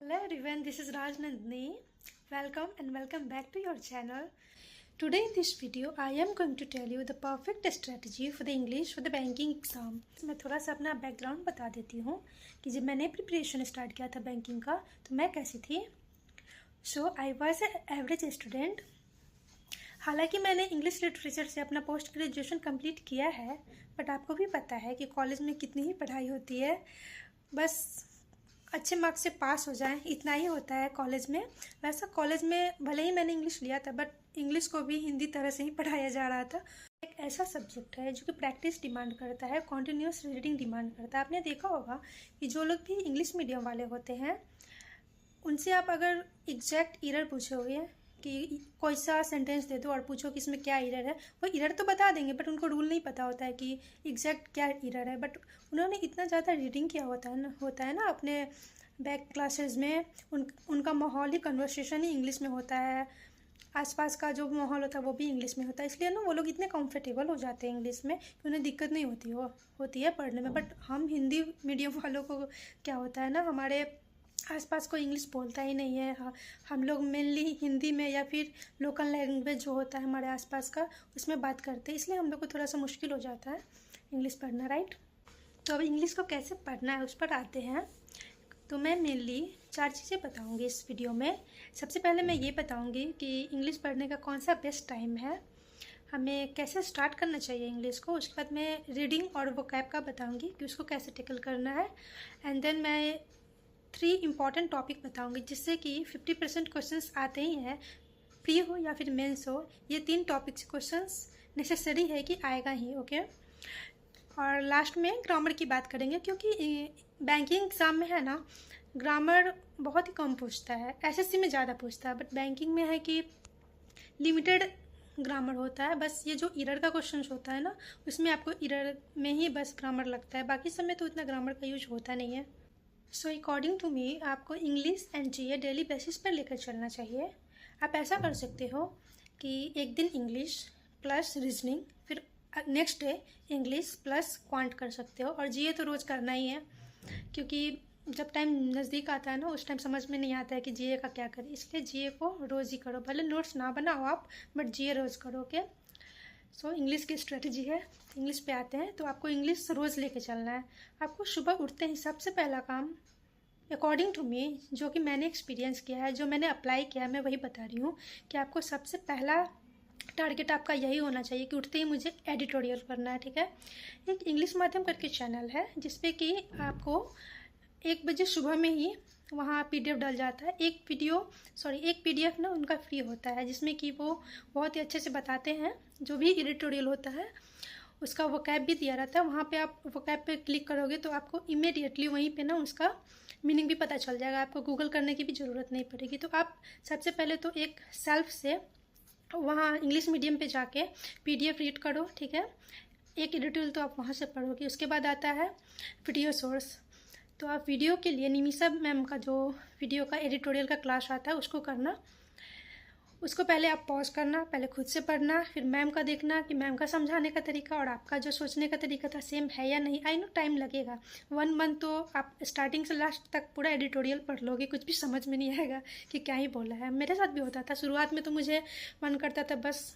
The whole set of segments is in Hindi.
Hello everyone, this is Raj Nandini. Welcome and welcome back to your channel. Today in this video, I am going to tell you the perfect strategy for the English for the banking exam. मैं थोड़ा सा अपना बैकग्राउंड बता देती हूँ कि जब मैंने प्रिपरेशन स्टार्ट किया था बैंकिंग का तो मैं कैसी थी. सो आई वॉज एवरेज स्टूडेंट. हालांकि मैंने इंग्लिश लिटरेचर से अपना पोस्ट ग्रेजुएशन कंप्लीट किया है, बट आपको भी पता है कि कॉलेज में कितनी ही पढ़ाई होती है. बस अच्छे मार्क्स से पास हो जाएं इतना ही होता है कॉलेज में. वैसा कॉलेज में भले ही मैंने इंग्लिश लिया था, बट इंग्लिश को भी हिंदी तरह से ही पढ़ाया जा रहा था. एक ऐसा सब्जेक्ट है जो कि प्रैक्टिस डिमांड करता है, कॉन्टिन्यूस रीडिंग डिमांड करता है. आपने देखा होगा कि जो लोग भी इंग्लिश मीडियम वाले होते हैं उनसे आप अगर एग्जैक्ट एरर पूछोगे कि कोई सा सेंटेंस दे दो और पूछो कि इसमें क्या एरर है, वो एरर तो बता देंगे बट उनको रूल नहीं पता होता है कि एग्जैक्ट क्या एरर है. बट उन्होंने इतना ज़्यादा रीडिंग किया होता है ना अपने बैक क्लासेस में. उनका माहौल ही कन्वर्सेशन ही इंग्लिश में होता है. आसपास का जो माहौल होता है वो भी इंग्लिश में होता है. इसलिए ना वो लोग इतने कंफर्टेबल हो जाते हैं इंग्लिश में कि उन्हें दिक्कत नहीं होती है पढ़ने में. बट हम हिंदी मीडियम वालों को क्या होता है ना, हमारे आसपास कोई इंग्लिश बोलता ही नहीं है. हम लोग मेनली हिंदी में या फिर लोकल लैंग्वेज जो होता है हमारे आसपास का उसमें बात करते हैं. इसलिए हम लोग को थोड़ा सा मुश्किल हो जाता है इंग्लिश पढ़ना, राइट. तो अब इंग्लिश को कैसे पढ़ना है उस पर आते हैं. तो मैं मेनली 4 चीज़ें बताऊंगी इस वीडियो में. सबसे पहले मैं ये बताऊंगी कि इंग्लिश पढ़ने का कौन सा बेस्ट टाइम है, हमें कैसे स्टार्ट करना चाहिए इंग्लिश को. उसके बाद मैं रीडिंग और वोकैब का बताऊंगी कि उसको कैसे टेकल करना है. एंड देन मैं 3 इम्पॉर्टेंट टॉपिक बताऊंगी जिससे कि 50% क्वेश्चंस आते ही हैं, प्री हो या फिर मेंस हो. ये 3 टॉपिक से क्वेश्चंस नेसेसरी है कि आएगा ही, ओके. और लास्ट में ग्रामर की बात करेंगे क्योंकि बैंकिंग एग्ज़ाम में है ना, ग्रामर बहुत ही कम पूछता है. एसएससी में ज़्यादा पूछता है, बट बैंकिंग में है कि लिमिटेड ग्रामर होता है. बस ये जो एरर का क्वेश्चन होता है ना, उसमें आपको एरर में ही बस ग्रामर लगता है, बाकी समय तो इतना ग्रामर का यूज होता नहीं है. सो अकॉर्डिंग टू मी आपको English and GA daily basis पर लेकर चलना चाहिए. आप ऐसा कर सकते हो कि एक दिन इंग्लिश प्लस रीजनिंग, फिर next day English plus quant कर सकते हो. और जीए तो रोज़ करना ही है क्योंकि जब टाइम नज़दीक आता है ना उस टाइम समझ में नहीं आता है कि जीए का क्या करें. इसलिए जीए को रोज़ ही करो, भले नोट्स ना बनाओ आप, बट जीए रोज़ करो, ओके. सो इंग्लिश की स्ट्रेटजी है. इंग्लिश पे आते हैं तो आपको इंग्लिश रोज़ लेके चलना है. आपको सुबह उठते ही सबसे पहला काम अकॉर्डिंग टू मी, जो कि मैंने एक्सपीरियंस किया है, जो मैंने अप्लाई किया है, मैं वही बता रही हूँ कि आपको सबसे पहला टारगेट आपका यही होना चाहिए कि उठते ही मुझे एडिटोरियल करना है, ठीक है. एक इंग्लिश माध्यम करके चैनल है जिसपे कि आपको 1 बजे सुबह में ही वहाँ पीडीएफ डल जाता है. एक पीडीएफ ना उनका फ्री होता है जिसमें कि वो बहुत ही अच्छे से बताते हैं. जो भी एडिटोरियल होता है उसका वोकैब भी दिया रहता है. वहाँ पे आप वोकैब पे क्लिक करोगे तो आपको इमीडिएटली वहीं पे ना उसका मीनिंग भी पता चल जाएगा. आपको गूगल करने की भी ज़रूरत नहीं पड़ेगी. तो आप सबसे पहले तो एक सेल्फ से वहाँ इंग्लिश मीडियम पे जाके पीडीएफ रीड करो, ठीक है. एक एडिटोरियल तो आप वहाँ से पढ़ोगे. उसके बाद आता है वीडियो सोर्स. तो आप वीडियो के लिए निमिषा मैम का जो वीडियो का एडिटोरियल का क्लास आता है उसको करना. उसको पहले आप पॉज करना, पहले खुद से पढ़ना, फिर मैम का देखना कि मैम का समझाने का तरीका और आपका जो सोचने का तरीका था सेम है या नहीं. आई नो टाइम लगेगा, 1 मंथ तो आप स्टार्टिंग से लास्ट तक पूरा एडिटोरियल पढ़ लोगे, कुछ भी समझ में नहीं आएगा कि क्या ही बोला है. मेरे साथ भी होता था शुरुआत में, तो मुझे मन करता था बस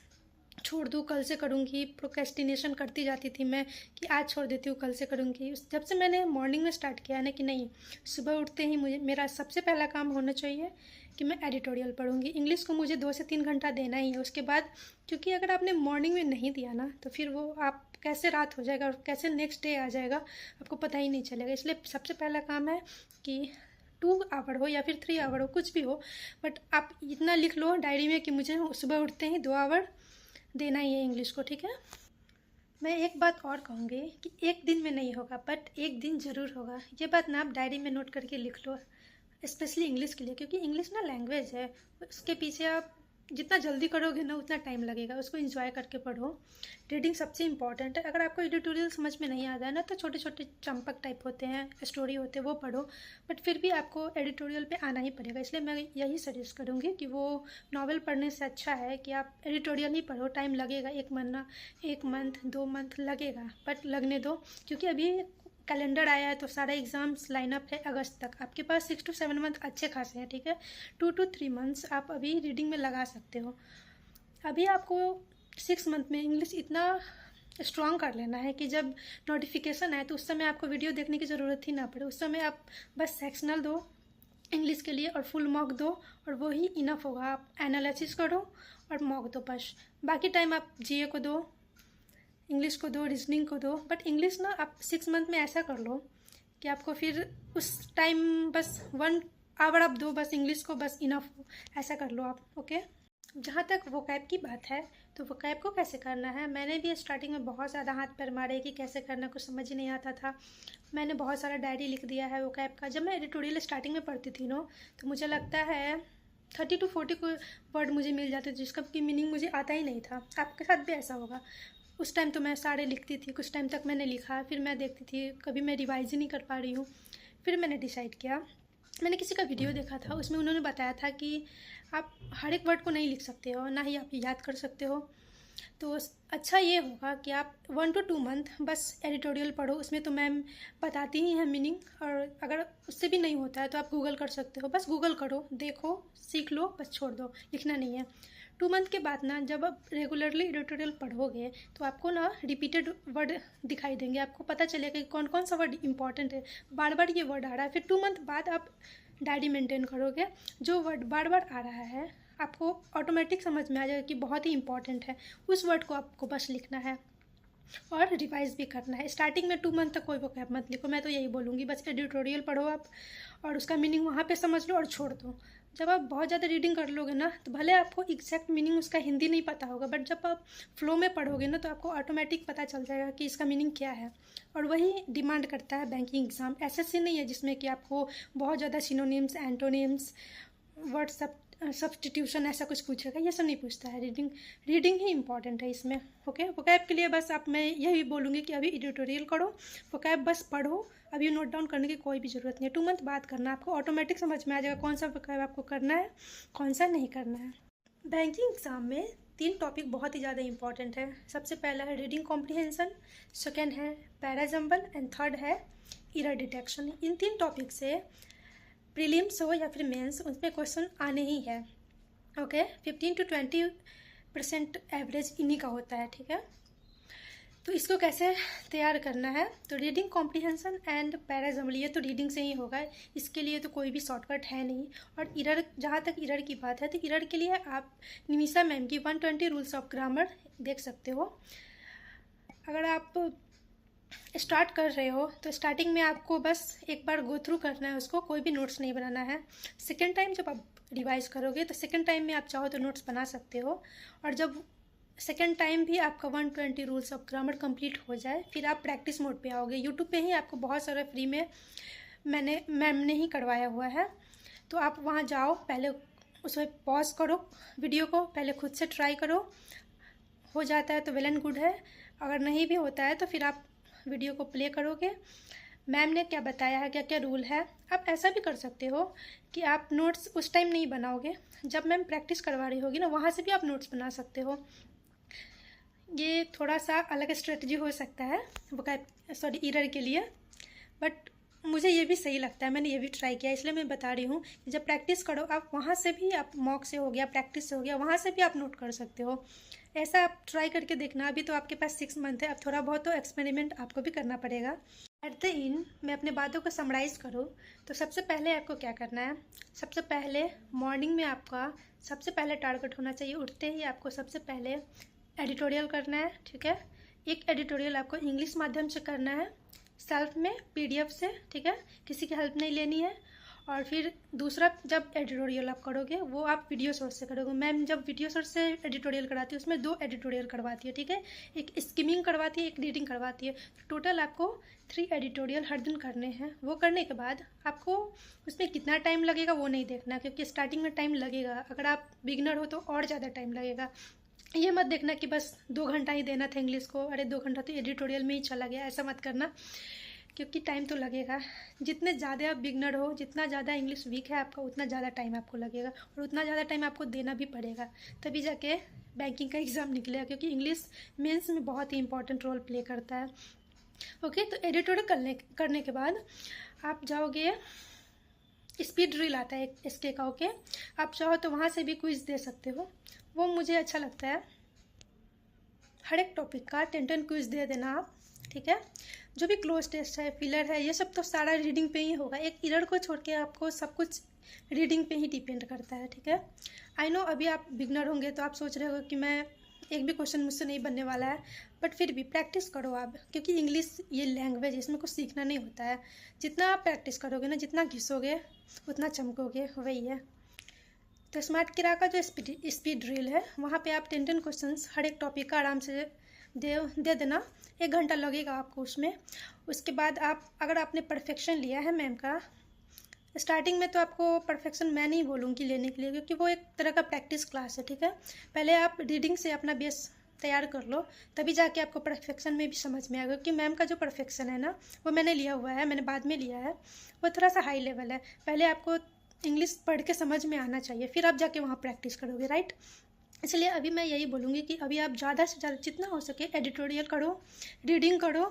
छोड़ दूँ, कल से करूँगी. प्रोक्रेस्टिनेशन करती जाती थी मैं कि आज छोड़ देती हूँ, कल से करूँगी. जब से मैंने मॉर्निंग में स्टार्ट किया है ना कि नहीं, सुबह उठते ही मेरा सबसे पहला काम होना चाहिए कि मैं एडिटोरियल पढ़ूँगी. इंग्लिश को मुझे 2 से 3 घंटा देना ही है. उसके बाद क्योंकि अगर आपने मॉर्निंग में नहीं दिया ना तो फिर वो आप कैसे रात हो जाएगा और कैसे नेक्स्ट डे आ जाएगा आपको पता ही नहीं चलेगा. इसलिए सबसे पहला काम है कि 2 आवर हो या फिर 3 आवर हो, कुछ भी हो, बट आप इतना लिख लो डायरी में कि मुझे सुबह उठते ही 2 आवर देना ही है इंग्लिश को, ठीक है. मैं एक बात और कहूँगी कि एक दिन में नहीं होगा बट एक दिन ज़रूर होगा. ये बात ना आप डायरी में नोट करके लिख लो, स्पेशली इंग्लिश के लिए, क्योंकि इंग्लिश ना लैंग्वेज है. उसके पीछे आप जितना जल्दी करोगे ना उतना टाइम लगेगा. उसको एंजॉय करके पढ़ो. रीडिंग सबसे इंपॉर्टेंट है. अगर आपको एडिटोरियल समझ में नहीं आता है ना तो छोटे छोटे चंपक टाइप होते हैं, स्टोरी होते हैं, वो पढ़ो. बट फिर भी आपको एडिटोरियल पे आना ही पड़ेगा. इसलिए मैं यही सजेस्ट करूँगी कि वो नॉवल पढ़ने से अच्छा है कि आप एडिटोरियल ही पढ़ो. टाइम लगेगा, 1 महीना, 1 मंथ, 2 मंथ लगेगा, बट लगने दो. क्योंकि अभी कैलेंडर आया है तो सारे एग्ज़ाम्स लाइनअप है अगस्त तक। आपके पास 6 to 7 मंथ अच्छे खासे हैं, ठीक है। 2 to 3 मंथ्स आप अभी रीडिंग में लगा सकते हो। अभी आपको 6 मंथ में इंग्लिश इतना स्ट्रॉन्ग कर लेना है कि जब नोटिफिकेशन आए तो उस समय आपको वीडियो देखने की ज़रूरत ही ना पड़े। उस समय आप बस सेक्शनल दो इंग्लिश के लिए और फुल मॉक दो और वो ही इनफ होगा। आप एनालिसिस करो और मॉक दो बस। बाकी टाइम आप जीए को दो, इंग्लिश को दो, रीजनिंग को दो। बट इंग्लिश ना आप 6 मंथ में ऐसा कर लो कि आपको फिर उस टाइम बस 1 आवर आप दो बस इंग्लिश को, बस इनफ हो, ऐसा कर लो आप। ओके, जहाँ तक वोकैब की बात है तो वोकैब को कैसे करना है, मैंने भी स्टार्टिंग में बहुत ज़्यादा हाथ पैर मारे कि कैसे करना, कुछ समझ ही नहीं आता था। मैंने बहुत सारा डायरी लिख दिया है वोकैब का। जब मैं एडिटोरियल स्टार्टिंग में पढ़ती थी ना तो मुझे लगता है 30 to 40 को वर्ड मुझे मिल जाते जिसका की मीनिंग मुझे आता ही नहीं था। आपके साथ भी ऐसा होगा। उस टाइम तो मैं सारे लिखती थी, कुछ टाइम तक मैंने लिखा, फिर मैं देखती थी कभी मैं रिवाइज ही नहीं कर पा रही हूँ। फिर मैंने डिसाइड किया, मैंने किसी का वीडियो देखा था, उसमें उन्होंने बताया था कि आप हर एक वर्ड को नहीं लिख सकते हो, ना ही आप याद कर सकते हो। तो अच्छा ये होगा कि आप 1 to 2 मंथ बस एडिटोरियल पढ़ो। उसमें तो मैम बताती ही हैं मीनिंग, और अगर उससे भी नहीं होता है तो आप गूगल कर सकते हो। बस गूगल करो, देखो, सीख लो, बस छोड़ दो, लिखना नहीं है। 2 मंथ के बाद ना जब आप रेगुलरली एडिटोरियल पढ़ोगे तो आपको ना रिपीटेड वर्ड दिखाई देंगे। आपको पता चलेगा कि कौन कौन सा वर्ड इंपॉर्टेंट है, बार बार ये वर्ड आ रहा है। फिर 2 मंथ बाद आप डायरी मेंटेन करोगे, जो वर्ड बार बार आ रहा है आपको ऑटोमेटिक समझ में आ जाएगा कि बहुत ही इंपॉर्टेंट है। उस वर्ड को आपको बस लिखना है और रिवाइज भी करना है। स्टार्टिंग में 2 मंथ तक कोई वोकैब मत लिखो, मैं तो यही बोलूँगी। बस एडिटोरियल पढ़ो आप और उसका मीनिंग वहाँ पे समझ लो और छोड़ दो। जब आप बहुत ज़्यादा रीडिंग कर लोगे ना तो भले आपको एग्जैक्ट मीनिंग उसका हिंदी नहीं पता होगा, बट जब आप फ्लो में पढ़ोगे ना तो आपको ऑटोमेटिक पता चल जाएगा कि इसका मीनिंग क्या है। और वही डिमांड करता है बैंकिंग एग्ज़ाम। एसएससी नहीं है जिसमें कि आपको बहुत ज़्यादा सिनोनिम्स, एंटोनिम्स, वर्ड सब्स्टिट्यूशन ऐसा कुछ पूछेगा, ये सब नहीं पूछता है। रीडिंग ही इंपॉर्टेंट है इसमें। ओके, वोकैब के लिए बस आप, मैं यही बोलूँगी कि अभी एडिटोरियल करो, वोकैब बस पढ़ो। अभी नोट डाउन करने की कोई भी ज़रूरत नहीं है। 2 मंथ बाद करना, आपको ऑटोमेटिक समझ में आ जाएगा कौन सा वोकैब आपको करना है, कौन सा नहीं करना है। बैंकिंग एग्ज़ाम में 3 टॉपिक बहुत ही ज़्यादा इंपॉर्टेंट है। सबसे पहला है रीडिंग कॉम्प्रिहेंशन, सेकेंड है पैराजम्बल एंड थर्ड है एरर डिटेक्शन। इन 3 टॉपिक से प्रीलिम्स हो या फिर मेंस, उसमें क्वेश्चन आने ही है। ओके, 15 to 20% एवरेज इन्हीं का होता है, ठीक है। तो इसको कैसे तैयार करना है, तो रीडिंग कॉम्प्रिहेंशन एंड पैराजम्बल, ये तो रीडिंग से ही होगा, इसके लिए तो कोई भी शॉर्टकट है नहीं। और एरर, जहाँ तक एरर की बात है तो एरर के लिए आप निमिषा मैम की 120 रूल्स ऑफ ग्रामर देख सकते हो। अगर आप स्टार्ट कर रहे हो तो स्टार्टिंग में आपको बस एक बार गो थ्रू करना है उसको, कोई भी नोट्स नहीं बनाना है। सेकेंड टाइम जब आप रिवाइज करोगे तो सेकेंड टाइम में आप चाहो तो नोट्स बना सकते हो। और जब सेकेंड टाइम भी आपका 120 रूल्स ऑफ ग्रामर कंप्लीट हो जाए फिर आप प्रैक्टिस मोड पे आओगे। यूट्यूब पे ही आपको बहुत सारा फ्री में मैम ने ही करवाया हुआ है, तो आप वहाँ जाओ, पहले उसमें पॉज करो वीडियो को, पहले खुद से ट्राई करो। हो जाता है तो वेल एंड गुड है, अगर नहीं भी होता है तो फिर आप वीडियो को प्ले करोगे, मैम ने क्या बताया है, क्या क्या रूल है। आप ऐसा भी कर सकते हो कि आप नोट्स उस टाइम नहीं बनाओगे, जब मैम प्रैक्टिस करवा रही होगी ना वहाँ से भी आप नोट्स बना सकते हो। ये थोड़ा सा अलग स्ट्रेटजी हो सकता है एरर के लिए, बट मुझे ये भी सही लगता है, मैंने ये भी ट्राई किया, इसलिए मैं बता रही हूँ कि जब प्रैक्टिस करो आप वहाँ से भी, आप मॉक से हो गया, प्रैक्टिस से हो गया, वहाँ से भी आप नोट कर सकते हो। ऐसा आप ट्राई करके देखना। अभी तो आपके पास 6 मंथ है, अब थोड़ा बहुत तो एक्सपेरिमेंट आपको भी करना पड़ेगा। एट द एंड मैं अपने बातों को समराइज़ करूँ तो सबसे पहले आपको क्या करना है, सबसे पहले मॉर्निंग में आपका सबसे पहले टारगेट होना चाहिए, उठते ही आपको सबसे पहले एडिटोरियल करना है, ठीक है। एक एडिटोरियल आपको इंग्लिश माध्यम से करना है, सेल्फ में PDF से, ठीक है, किसी की हेल्प नहीं लेनी है। और फिर दूसरा, जब एडिटोरियल आप करोगे वो आप वीडियो सोर्स से करोगे। मैम जब वीडियो सोर्स से एडिटोरियल कराती है उसमें 2 एडिटोरियल करवाती है, ठीक है, एक स्किमिंग करवाती है, एक रीडिंग करवाती है। टोटल आपको 3 एडिटोरियल हर दिन करने हैं। वो करने के बाद आपको उसमें कितना टाइम लगेगा वो नहीं देखना, क्योंकि स्टार्टिंग में टाइम लगेगा, अगर आप बिगनर हो तो और ज़्यादा टाइम लगेगा। ये मत देखना कि बस 2 घंटा ही देना था इंग्लिश को, अरे 2 घंटा तो एडिटोरियल में ही चला गया, ऐसा मत करना, क्योंकि टाइम तो लगेगा। जितने ज़्यादा आप बिगनर हो, जितना ज़्यादा इंग्लिश वीक है आपका, उतना ज़्यादा टाइम आपको लगेगा और उतना ज़्यादा टाइम आपको देना भी पड़ेगा, तभी जाके बैंकिंग का एग्ज़ाम निकलेगा, क्योंकि इंग्लिश मेंस में बहुत ही इंपॉर्टेंट रोल प्ले करता है। ओके, तो एडिटोरियल करने के बाद आप जाओगे, स्पीड ड्रिल आता है एक इसके का। ओके, आप चाहो तो वहाँ से भी क्विज दे सकते हो, वो मुझे अच्छा लगता है। हर एक टॉपिक का 10 क्विज दे देना आप, ठीक है। जो भी क्लोज टेस्ट है, फिलर है, ये सब तो सारा रीडिंग पे ही होगा। एक इरर को छोड़ के आपको सब कुछ रीडिंग पे ही डिपेंड करता है, ठीक है। आई नो अभी आप बिगनर होंगे तो आप सोच रहे हो कि मैं एक भी क्वेश्चन मुझसे नहीं बनने वाला है, बट फिर भी प्रैक्टिस करो आप, क्योंकि इंग्लिश ये लैंग्वेज, इसमें कुछ सीखना नहीं होता है। जितना आप प्रैक्टिस करोगे ना, जितना घिसोगे उतना चमकोगे, वही है। तो स्मार्ट किरा का जो स्पीड ड्रिल है, वहाँ पे आप 10 क्वेश्चन हर एक टॉपिक का आराम से दे देना। 1 घंटा लगेगा आपको उसमें। उसके बाद आप, अगर आपने परफेक्शन लिया है मैम का, स्टार्टिंग में तो आपको परफेक्शन मैं नहीं बोलूँगी लेने के लिए, क्योंकि वो एक तरह का प्रैक्टिस क्लास है, ठीक है। पहले आप रीडिंग से अपना बेस तैयार कर लो, तभी जाके आपको परफेक्शन में भी समझ में आएगा। क्योंकि मैम का जो परफेक्शन है ना, वो मैंने लिया हुआ है, मैंने बाद में लिया है, वो थोड़ा सा हाई लेवल है। पहले आपको इंग्लिश पढ़ के समझ में आना चाहिए, फिर आप जाके वहाँ प्रैक्टिस करोगे, राइट। इसलिए अभी मैं यही बोलूँगी कि अभी आप ज़्यादा से ज़्यादा जितना हो सके एडिटोरियल करो, रीडिंग करो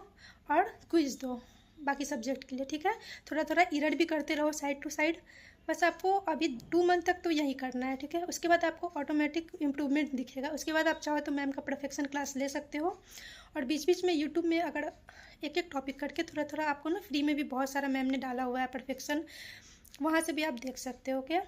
और क्विज दो बाकी सब्जेक्ट के लिए, ठीक है। थोड़ा थोड़ा इरर भी करते रहो साइड टू साइड। बस आपको अभी 2 मंथ तक तो यही करना है, ठीक है। उसके बाद आपको ऑटोमेटिक इम्प्रूवमेंट दिखेगा। उसके बाद आप चाहो तो मैम का परफेक्शन क्लास ले सकते हो, और बीच बीच में यूट्यूब में अगर एक एक टॉपिक करके थोड़ा थोड़ा, आपको ना फ्री में भी बहुत सारा मैम ने डाला हुआ है परफेक्शन, वहाँ से भी आप देख सकते हो। ओके।